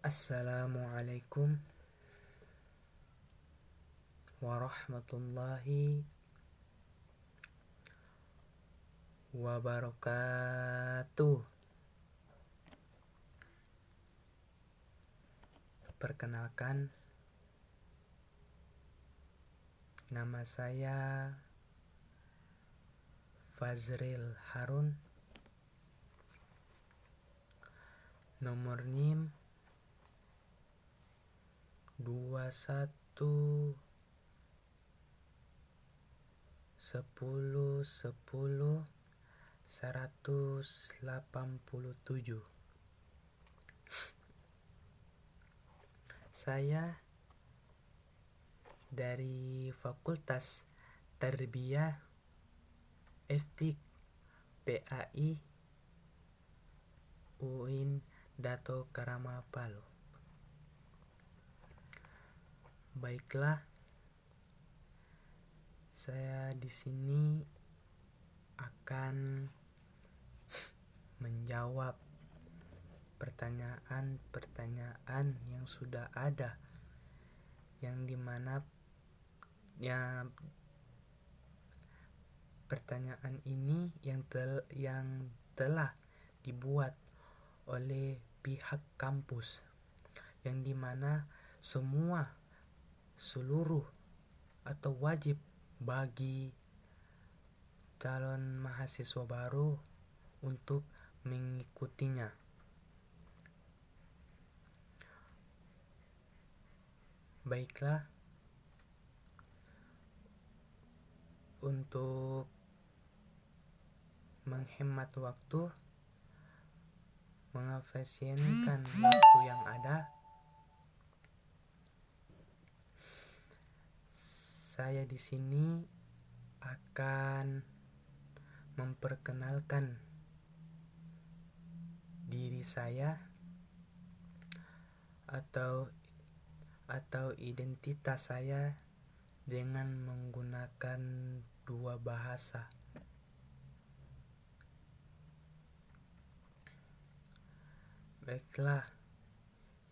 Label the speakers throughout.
Speaker 1: Assalamualaikum warahmatullahi wabarakatuh. Perkenalkan, nama saya Fazril Harun. Nomor NIM 21 10 10 187. Saya dari Fakultas Tarbiyah Eftik PAI UIN Dato Karama Palu. Baiklah, saya di sini akan menjawab pertanyaan-pertanyaan yang sudah ada, yang dimana pertanyaan ini yang telah dibuat oleh pihak kampus, yang dimana seluruh atau wajib bagi calon mahasiswa baru untuk mengikutinya. Baiklah, untuk menghemat waktu, mengefisienkan waktu yang ada, saya di sini akan memperkenalkan diri saya atau identitas saya dengan menggunakan dua bahasa. Baiklah,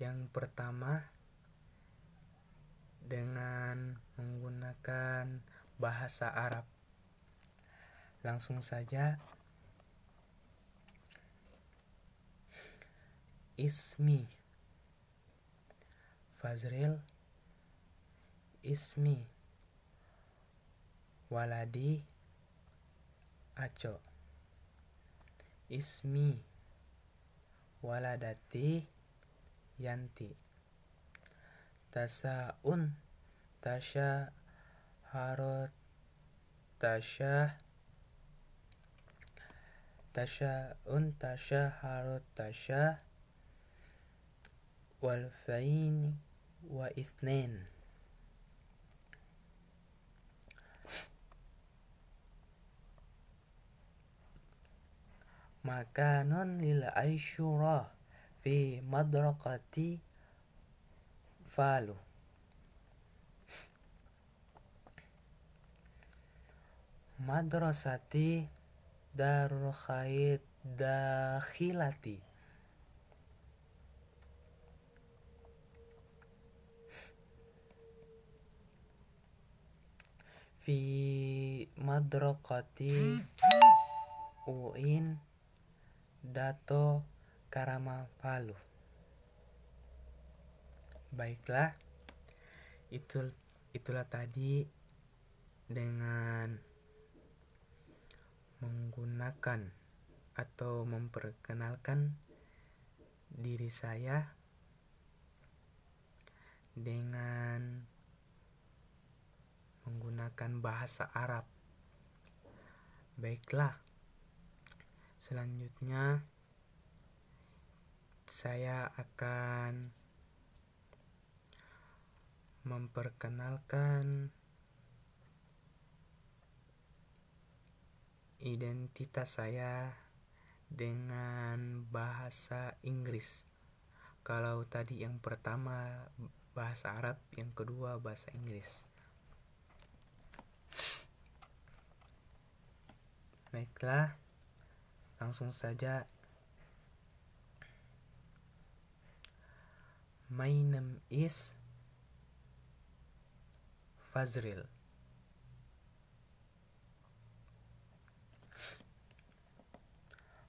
Speaker 1: yang pertama dengan menggunakan bahasa Arab. Langsung saja. Ismi Fazril, ismi waladi Aco, ismi waladati Yanti. Tasyaun tasyaharot tasyaun tasyaharot tasya walfaini wa ithnain. Makanun lil aisyura fi madrakati Falu. Madrasati Darul Khair Dakhilati. Fi madrakati UIN Dato Karama Palu. Baiklah, itulah tadi dengan menggunakan atau memperkenalkan diri saya dengan menggunakan bahasa Arab. Baiklah, selanjutnya saya akan memperkenalkan identitas saya dengan bahasa Inggris. Kalau tadi yang pertama bahasa Arab, yang kedua bahasa Inggris. Baiklah, langsung saja. My name is Fazril.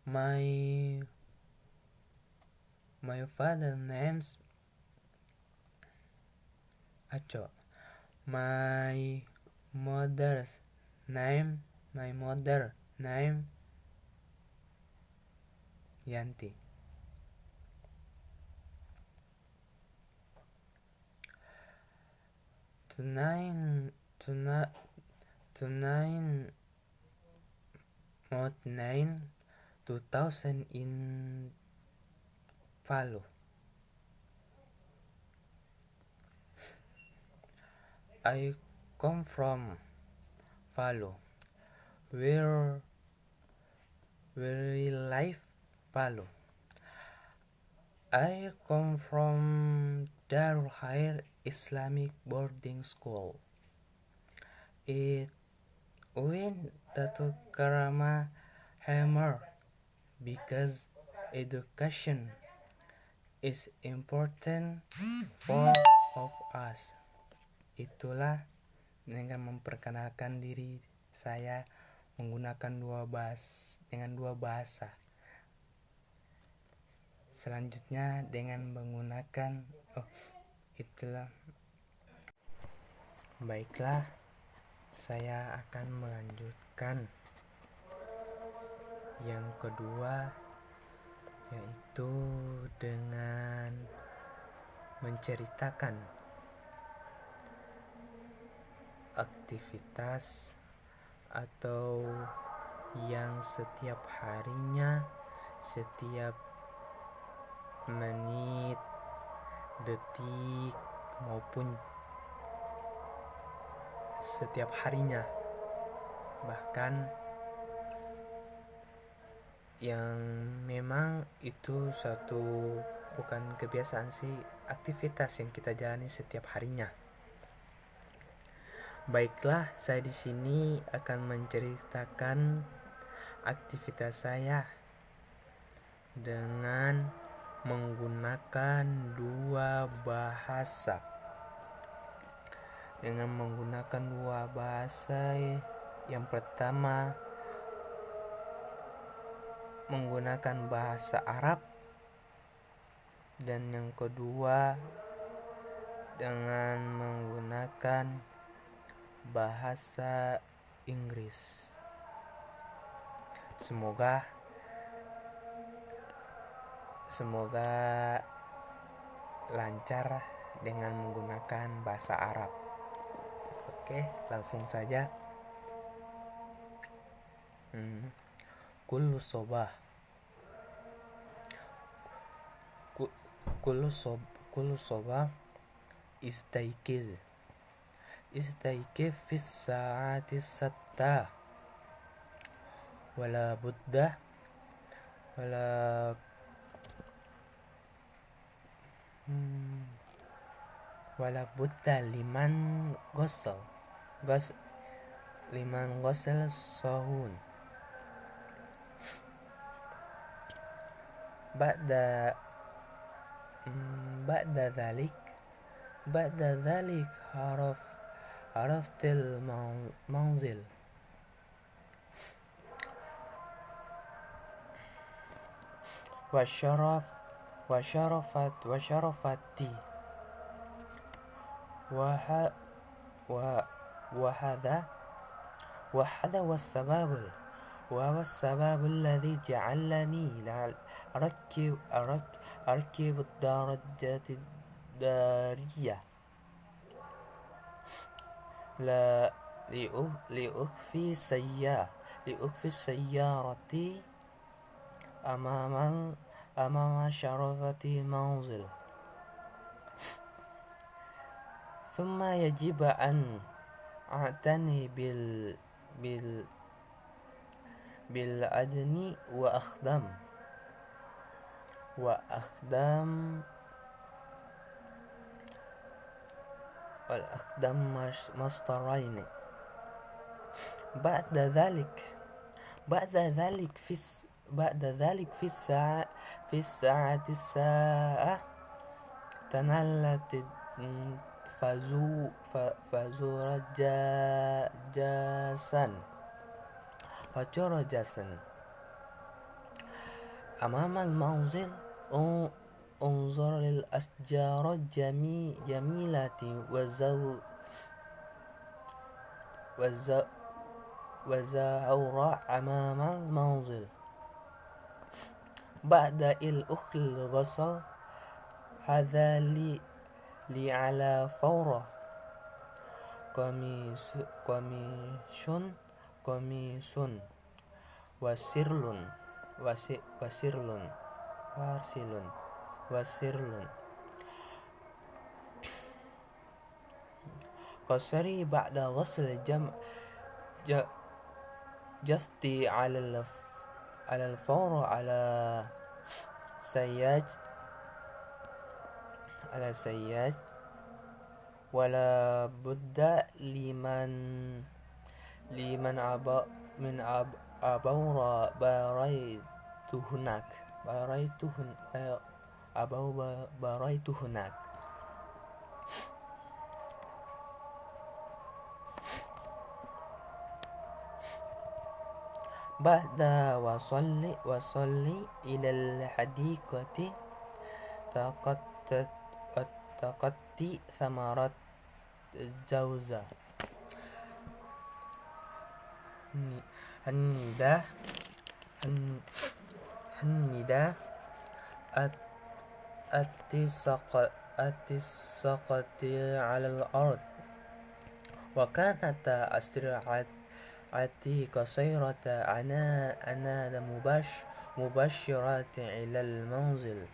Speaker 1: My father name's Aco. My mother name Yanti. Tonight Mod 9 2000 in Palu. I come from Palu. Where we live Palu. I come from Darul Khair Islamic Boarding School. It went Datuk Karama Hammer because education is important for of us. Itulah dengan memperkenalkan diri saya menggunakan dengan dua bahasa. Selanjutnya dengan menggunakan itulah. Baiklah, saya akan melanjutkan yang kedua, yaitu dengan menceritakan aktivitas atau yang setiap harinya, setiap menit, detik, maupun setiap harinya, bahkan yang memang itu satu bukan kebiasaan sih, aktivitas yang kita jalani setiap harinya. Baiklah, saya di sini akan menceritakan aktivitas saya dengan menggunakan dua bahasa. Yang pertama menggunakan bahasa Arab, dan yang kedua dengan menggunakan bahasa Inggris. Semoga lancar dengan menggunakan bahasa Arab. Oke, langsung saja. Kullu sobah istaiqiz fi saati satta wala budda liman ghasal sahun ba'da dhalik araftil manzil wa syarafati wa hadha والسبب الذي جعلني أركب الدراجة الدارية لأخفي سيارتي أمام شرفة المنزل. ثم يجب أن أعتني بالأذن والأقدام مسطرين. بعد ذلك في الساعة تنلت فزور جاسا أمام المنزل. انظر للأشجار الجميلة وزهورا أمام المنزل. بعد الأكل الغسل هذا لي على فورة. قميص وسرل قصري بعد غسل جفتي على الفور على سياج ولا بد لمن أبور بريت هناك. بعد وصلي إلى الحديقة تقطي ثمرات الجوزة. هندا التساقط على الأرض. وكانت أسرعتي قصيرة. أنا مباشرة إلى المنزل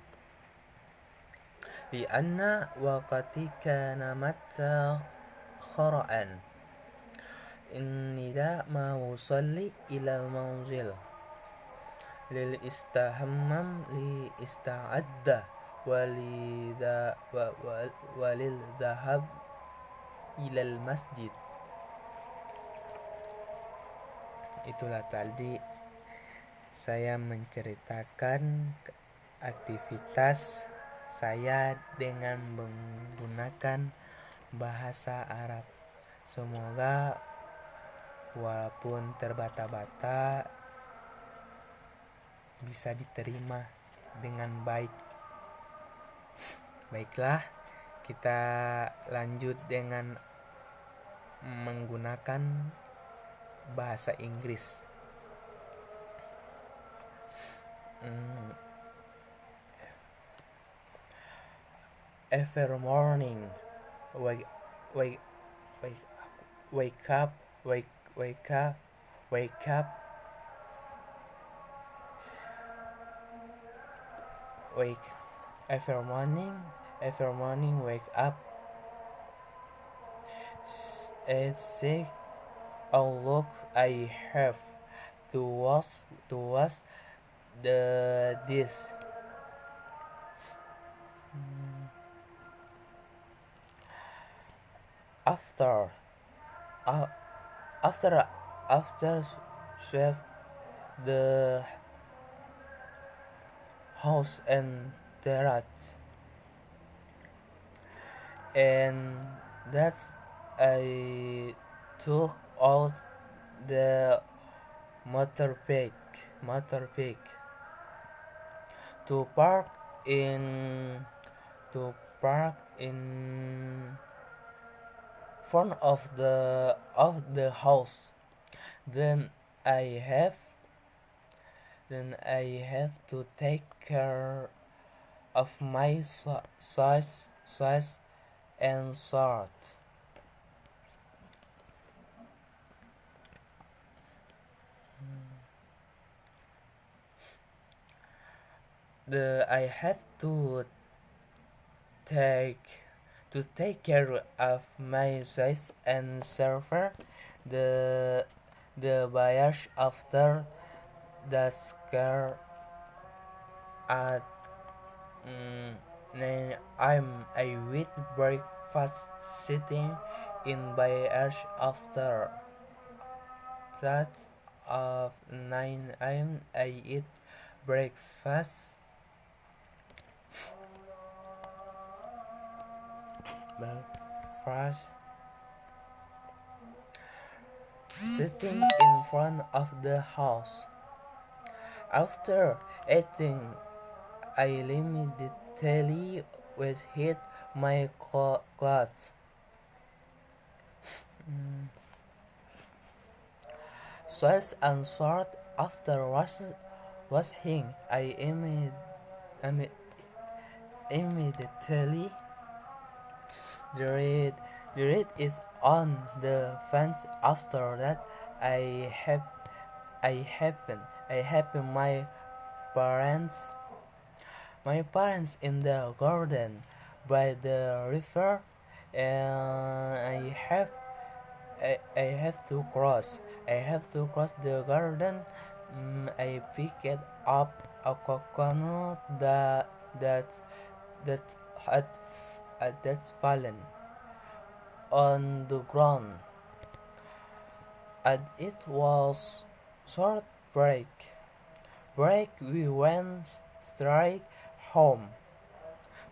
Speaker 1: لأن وقتي كان متأخرا. عندما وصلت إلى المنزل لاستعد وللذهاب إلى المسجد. Itulah tadi saya menceritakan aktivitas saya dengan menggunakan bahasa Arab. Semoga walaupun terbata-bata bisa diterima dengan baik. Baiklah, kita lanjut dengan menggunakan bahasa Inggris. Every morning, wake up. Every morning, wake up at 6 o'clock. I have to wash the dish. After sweep the house and terrace, and that's I took out the motor bike to park in front of the house. Then I have to take care of my size and sort. I have to take care of my size and server the buyers after the scare at 9 I with breakfast sitting in buyers after that of 9 I eat breakfast breakfast, sitting in front of the house. After eating, I immediately washed my clothes. Short and short after washing, I immediately the red is on the fence. After that, I have my parents in the garden by the river, and I have to cross. I have to cross the garden. I picked up a coconut that had that's fallen on the ground, and it was short break. We went straight home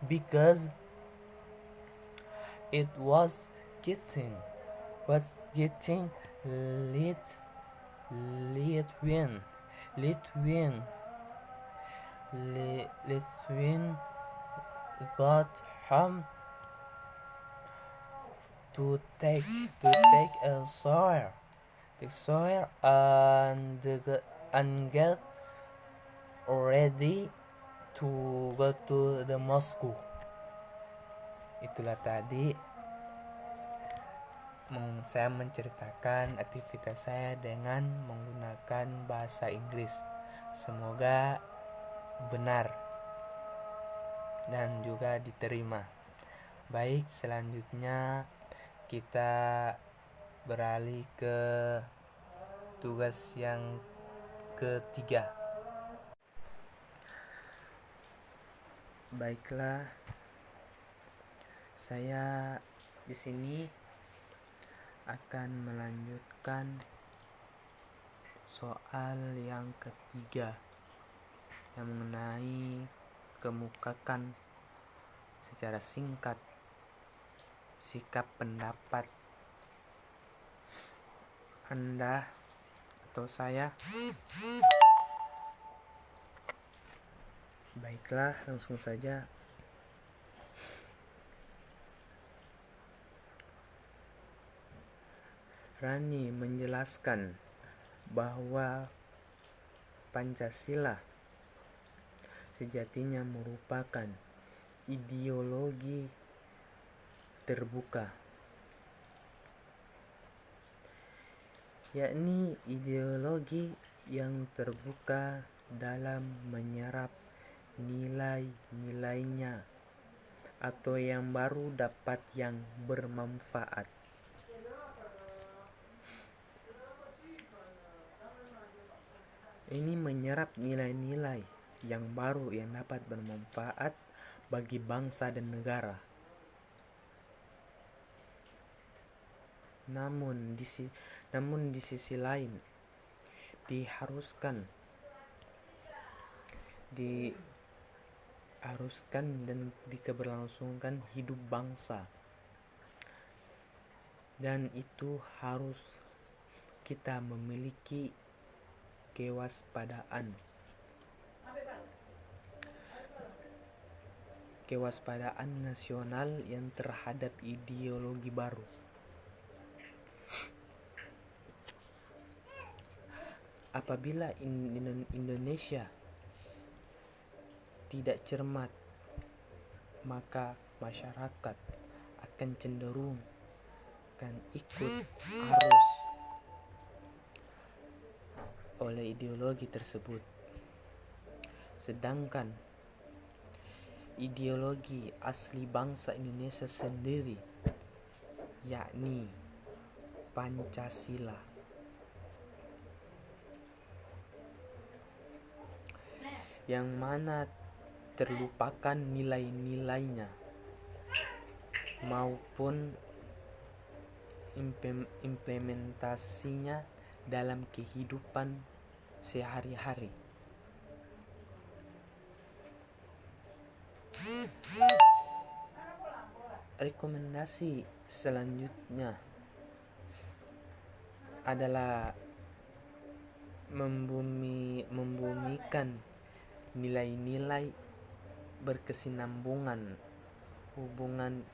Speaker 1: because it was getting late. Lithuanian Lithuanian Lithuanian got home to take a shower, and get ready to go to the Moscow. Itulah tadi saya menceritakan aktivitas saya dengan menggunakan bahasa Inggris. Semoga benar dan juga diterima. Baik, selanjutnya kita beralih ke tugas yang ketiga. Baiklah, saya di sini akan melanjutkan soal yang ketiga yang mengenai kemukakan secara singkat sikap pendapat Anda atau saya. Baiklah, langsung saja. Rani menjelaskan bahwa Pancasila sejatinya merupakan ideologi terbuka, yakni ideologi yang terbuka dalam menyerap nilai-nilainya atau yang baru dapat yang bermanfaat. Ini menyerap nilai-nilai yang baru yang dapat bermanfaat bagi bangsa dan negara. Namun di sisi lain diharuskan dan dikeberlangsungkan hidup bangsa, dan itu harus kita memiliki kewaspadaan nasional yang terhadap ideologi baru. Apabila Indonesia tidak cermat, maka masyarakat akan cenderung ikut arus oleh ideologi tersebut. Sedangkan ideologi asli bangsa Indonesia sendiri, yakni Pancasila, yang mana terlupakan nilai-nilainya maupun implementasinya dalam kehidupan sehari-hari. Rekomendasi selanjutnya adalah membumikan nilai-nilai berkesinambungan, hubungan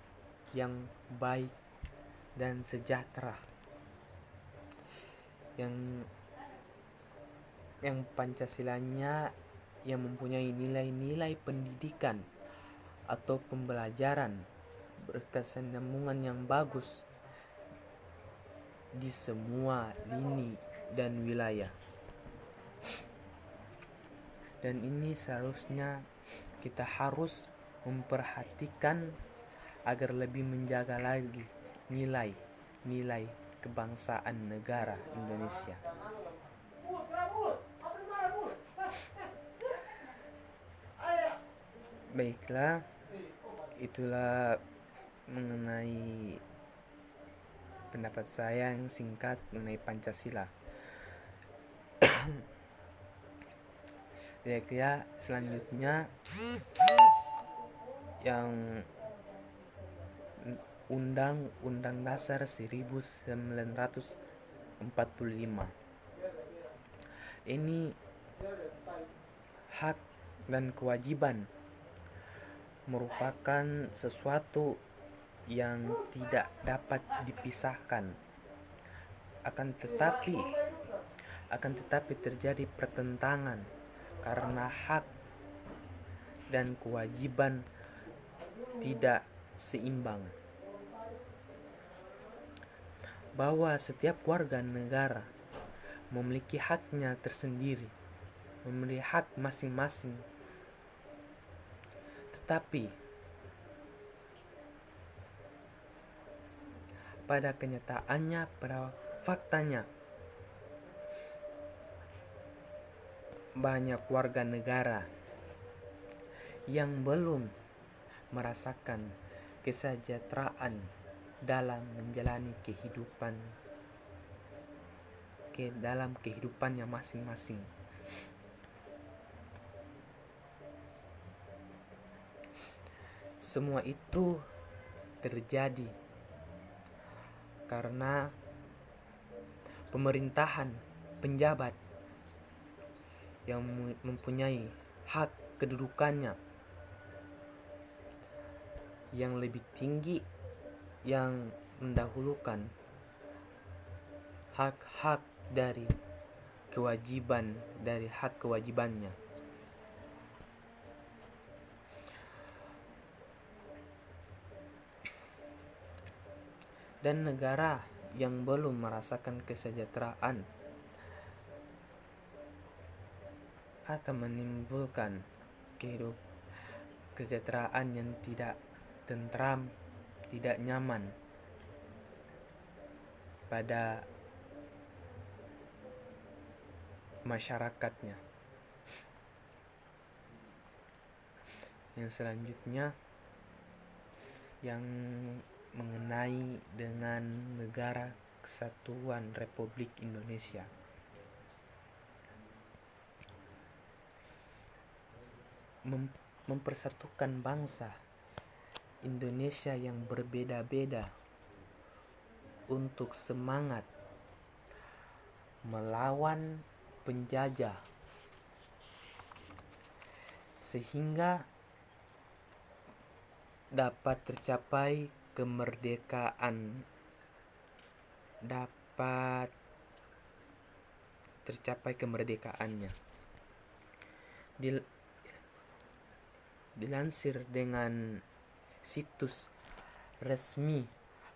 Speaker 1: yang baik dan sejahtera, yang Pancasilanya yang mempunyai nilai-nilai pendidikan atau pembelajaran berkesinambungan yang bagus di semua lini dan wilayah. Dan ini seharusnya kita harus memperhatikan agar lebih menjaga lagi nilai kebangsaan negara Indonesia. Baiklah, itulah mengenai pendapat saya yang singkat mengenai Pancasila. Kira-kira selanjutnya yang Undang-Undang Dasar 1945. Ini hak dan kewajiban merupakan sesuatu yang tidak dapat dipisahkan. Akan tetapi terjadi pertentangan karena hak dan kewajiban tidak seimbang. Bahwa setiap warga negara memiliki haknya tersendiri, memiliki hak masing-masing. Tetapi pada kenyataannya, pada faktanya, banyak warga negara yang belum merasakan kesejahteraan dalam menjalani dalam kehidupannya masing-masing. Semua itu terjadi karena pemerintahan, penjabat yang mempunyai hak kedudukannya yang lebih tinggi, yang mendahulukan hak dari hak kewajibannya. Dan negara yang belum merasakan kesejahteraan akan menimbulkan kesejahteraan yang tidak tentram, tidak nyaman pada masyarakatnya. Yang selanjutnya yang mengenai dengan Negara Kesatuan Republik Indonesia. Mempersatukan bangsa Indonesia yang berbeda-beda untuk semangat melawan penjajah, sehingga dapat tercapai kemerdekaannya. Dilansir dengan situs resmi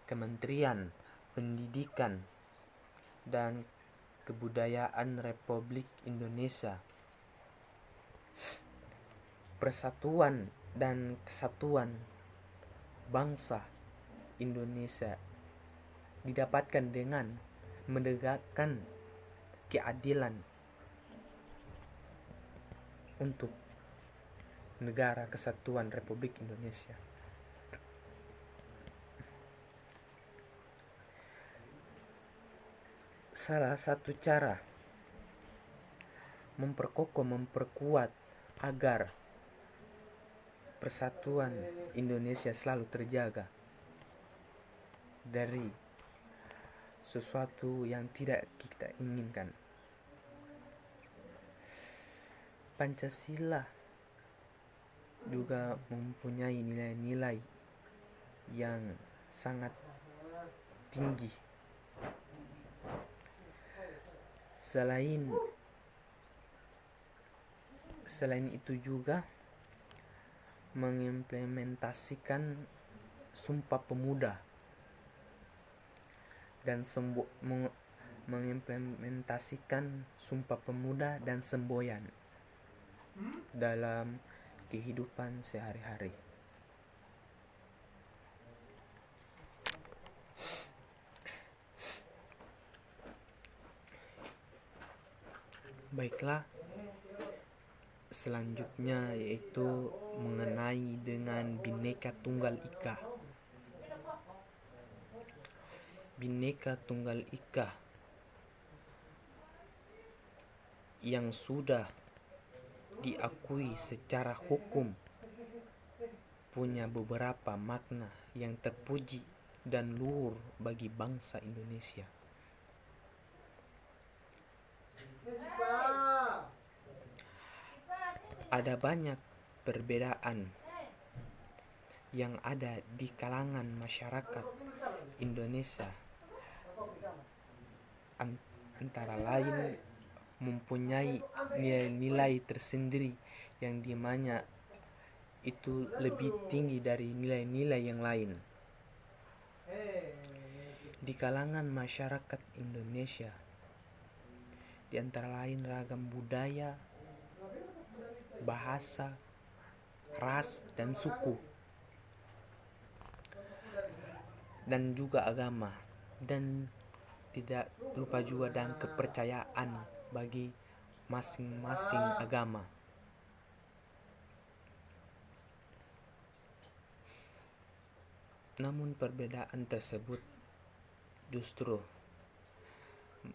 Speaker 1: Kementerian Pendidikan dan Kebudayaan Republik Indonesia, persatuan dan kesatuan bangsa Indonesia didapatkan dengan menegakkan keadilan untuk Negara Kesatuan Republik Indonesia. Salah satu cara memperkuat agar persatuan Indonesia selalu terjaga dari sesuatu yang tidak kita inginkan. Pancasila juga mempunyai nilai-nilai yang sangat tinggi. Selain itu juga mengimplementasikan Sumpah Pemuda dan semboyan dalam kehidupan sehari-hari. Baiklah, selanjutnya yaitu mengenai dengan Bhinneka Tunggal Ika. Bhinneka Tunggal Ika yang sudah diakui secara hukum punya beberapa makna yang terpuji dan luhur bagi bangsa Indonesia. Ada banyak perbedaan yang ada di kalangan masyarakat Indonesia, antara lain mempunyai nilai-nilai tersendiri yang dimana itu lebih tinggi dari nilai-nilai yang lain. Di kalangan masyarakat Indonesia, di antara lain ragam budaya, bahasa, ras, dan suku, dan juga agama, dan tidak lupa juga dan kepercayaan bagi masing-masing agama. Namun perbedaan tersebut justru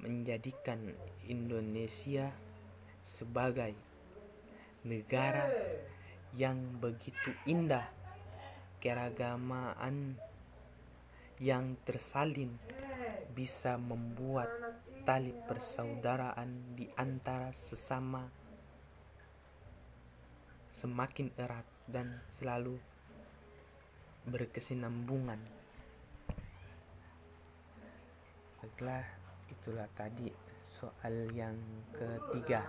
Speaker 1: menjadikan Indonesia sebagai negara yang begitu indah, keragamaan yang tersalin bisa membuat tali persaudaraan di antara sesama semakin erat dan selalu berkesinambungan. Baiklah, itulah tadi soal yang ketiga.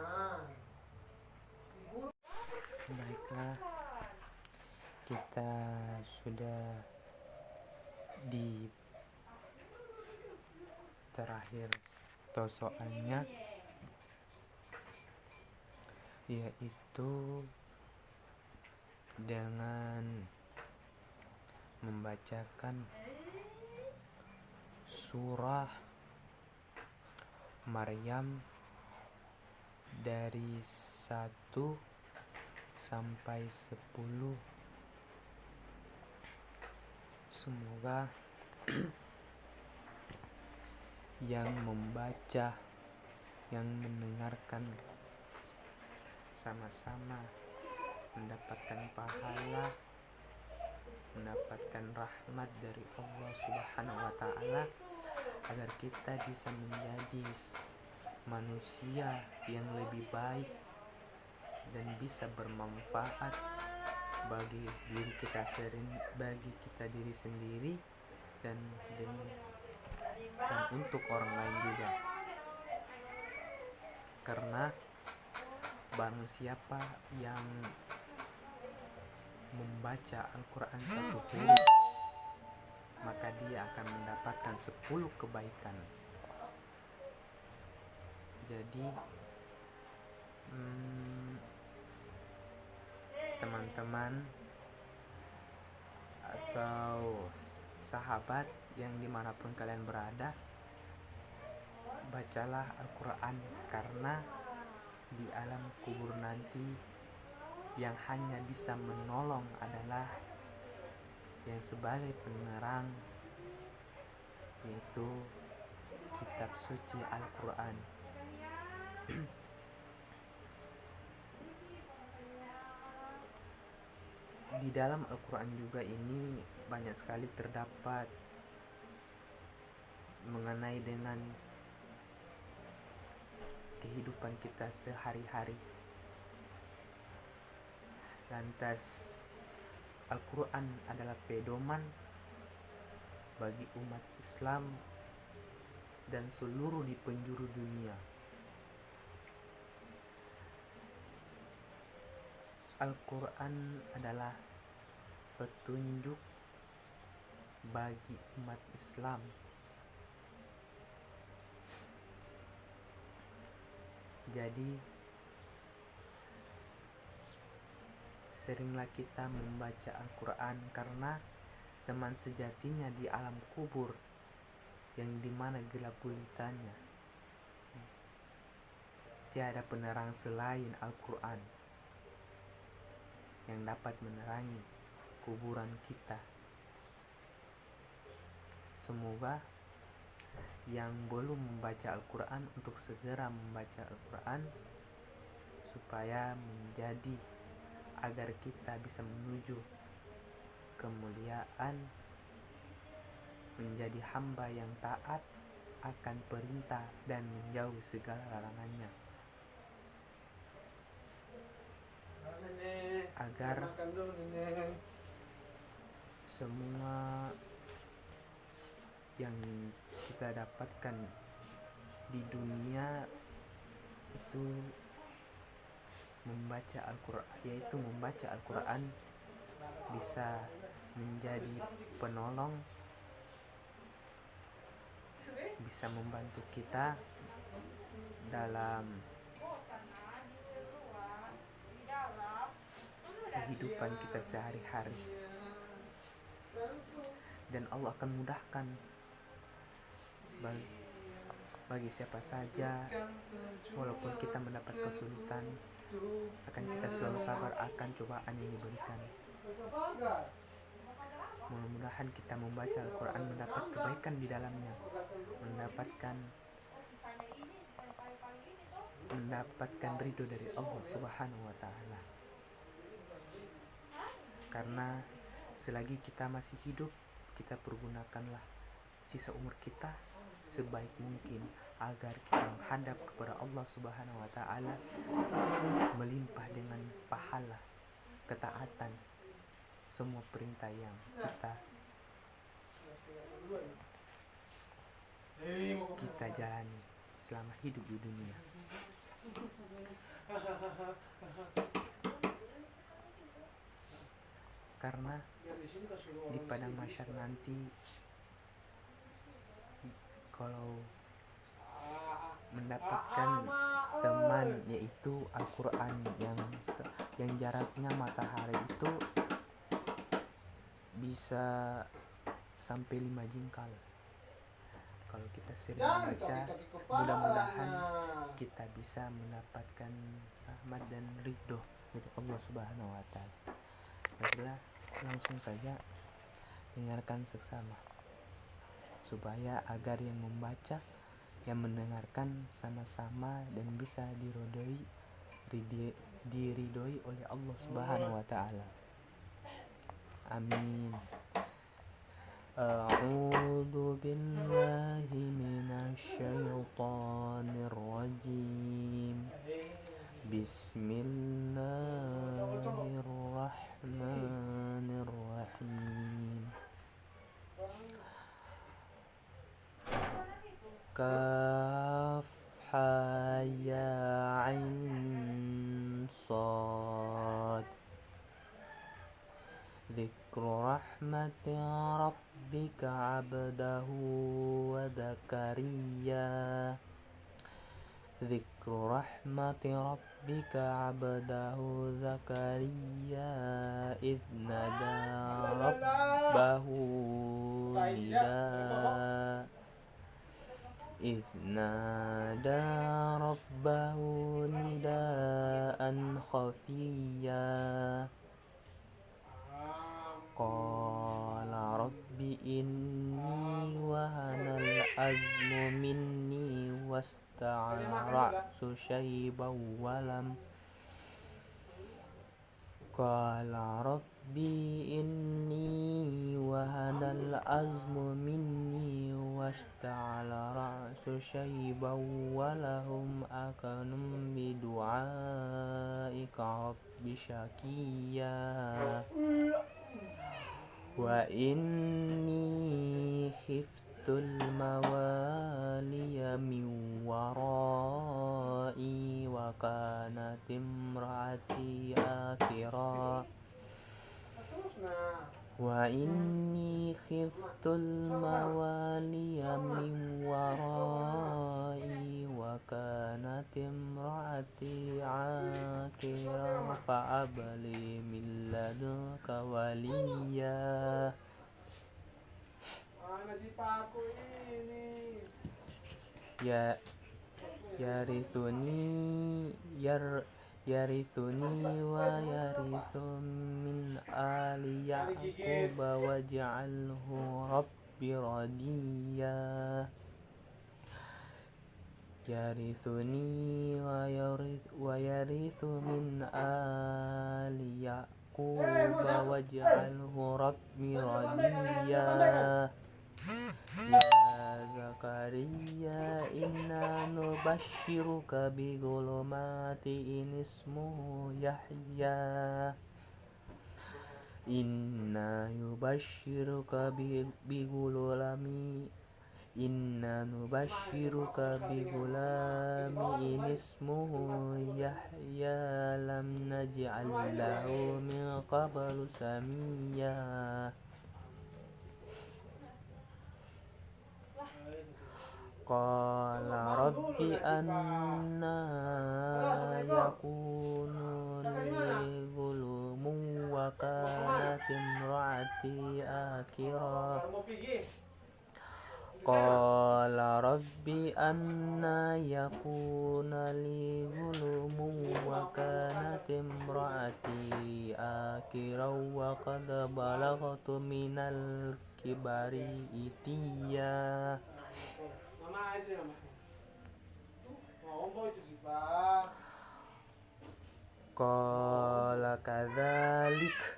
Speaker 1: Baiklah, kita sudah di terakhir atau soalnya, yaitu dengan membacakan surah Maryam dari 1 sampai 10. Semoga yang membaca, yang mendengarkan sama-sama mendapatkan pahala, mendapatkan rahmat dari Allah Subhanahu wa Ta'ala, agar kita bisa menjadi manusia yang lebih baik dan bisa bermanfaat bagi diri kita diri sendiri dan untuk orang lain juga. Karena barang siapa yang membaca Al-Quran 1 huruf, maka dia akan mendapatkan 10 kebaikan. Jadi teman-teman atau sahabat yang dimanapun kalian berada, bacalah Al-Quran, karena di alam kubur nanti yang hanya bisa menolong adalah yang sebagai penerang, yaitu kitab suci Al-Quran. Di dalam Al-Quran juga ini banyak sekali terdapat mengenai dengan kehidupan kita sehari-hari. Lantas Al-Quran adalah pedoman bagi umat Islam dan seluruh di penjuru dunia. Al-Quran adalah petunjuk bagi umat Islam. Jadi seringlah kita membaca Al-Quran karena teman sejatinya di alam kubur, yang dimana gelap gulitanya. Tiada penerang selain Al-Quran yang dapat menerangi kuburan kita. Semoga yang belum membaca Al-Quran untuk segera membaca Al-Quran, supaya menjadi agar kita bisa menuju kemuliaan, menjadi hamba yang taat akan perintah dan menjauhi segala larangannya, agar semua yang kita dapatkan di dunia itu membaca Al-Quran, yaitu membaca Al-Quran bisa menjadi penolong, bisa membantu kita dalam kehidupan kita sehari-hari, dan Allah akan mudahkan bagi siapa saja. Walaupun kita mendapat kesulitan, akan kita selalu sabar akan cobaan yang diberikan. Mudah-mudahan kita membaca Al-Quran mendapat kebaikan di dalamnya, mendapatkan ridho dari Allah Subhanahu wa Ta'ala. Karena selagi kita masih hidup, kita pergunakanlah sisa umur kita sebaik mungkin agar kita menghadap kepada Allah Subhanahu wa Ta'ala melimpah dengan pahala, ketaatan, semua perintah yang kita jalani selama hidup di dunia. Karena di padang mahsyar nanti, kalau mendapatkan teman yaitu Al-Quran yang jaraknya matahari itu bisa sampai 5 jengkal. Kalau kita sering membaca, mudah-mudahan kita bisa mendapatkan rahmat dan ridho dari Allah Subhanahu wa Ta'ala. Baiklah, langsung saja dengarkan seksama, supaya agar yang membaca, yang mendengarkan sama-sama dan bisa diridhoi oleh Allah Subhanahu wa Ta'ala. Amin. A'udzu billahi minasyaitonir rajim. Bismillahirrahmanirrahim. Kaf ha ya ain sad. Dzikru rahmati rabbika 'abdahu wa Zakariya. Dzikru rahmati rabbika 'abdahu Zakariya idh nada rabbahu nidaan khafiyya. Qala rabbi inni wahanal azmu minni wasta'ala ra'su shayban walam. Qala rabbi inni wahanal azmu minni واشتعل رأس شيبا ولهم أكن بدعائك رب شكيا وإني خفت الموالي من ورائي وكانت امرأتي آكرا وإني خفت الموالي من ورائي وكانت امرأتي عاقرا فهب لي من لدنك وليا يرثني ويرث من آل يعقوب واجعله رب رضيا يرثني ويرث من آل يعقوب واجعله رب رضيا يا زكريا إنا نبشرك بغلامة اسمه يحيى إنا نبشرك بغلام اسمه يحيى لم نجعل له من قبل سميا قال رب أنى يكون لي غلام وكانت امرأتي آكرا قال رب أنى يكون لي غلام وكانت امرأتي آكرا وقد بلغت من الكبر عتيا قال كذلك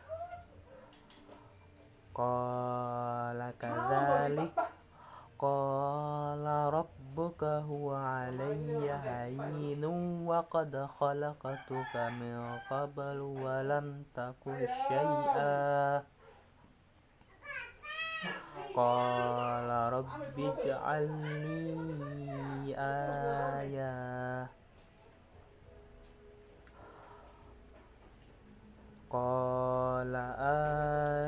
Speaker 1: قال ربك هو علي هين وقد خلقتك من قبل ولم تك شيئا قال رب اجعل لي آية قال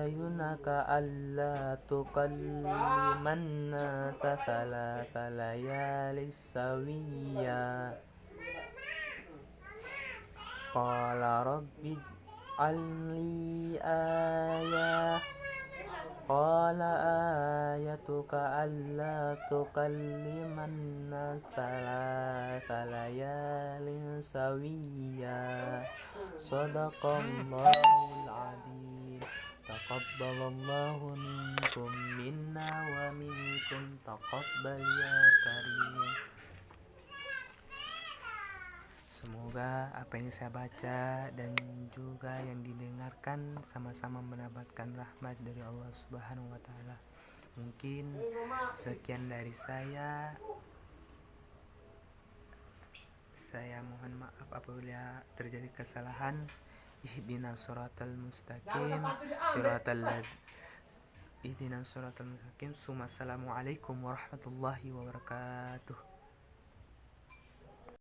Speaker 1: آينك ألا تكلم الناس 3 ليال سويا قال رب اجعل لي آية قال آيتك ألا تكلم الناس 3 ليال سويا صدق الله العظيم تقبل الله منكم منا ومنكم تقبل يا كريم. Semoga apa yang saya baca dan juga yang didengarkan sama-sama mendapatkan rahmat dari Allah Subhanahu wa taala. Mungkin sekian dari saya. Saya mohon maaf apabila terjadi kesalahan. Ihdinas siratal mustaqim. Assalamualaikum warahmatullahi wabarakatuh.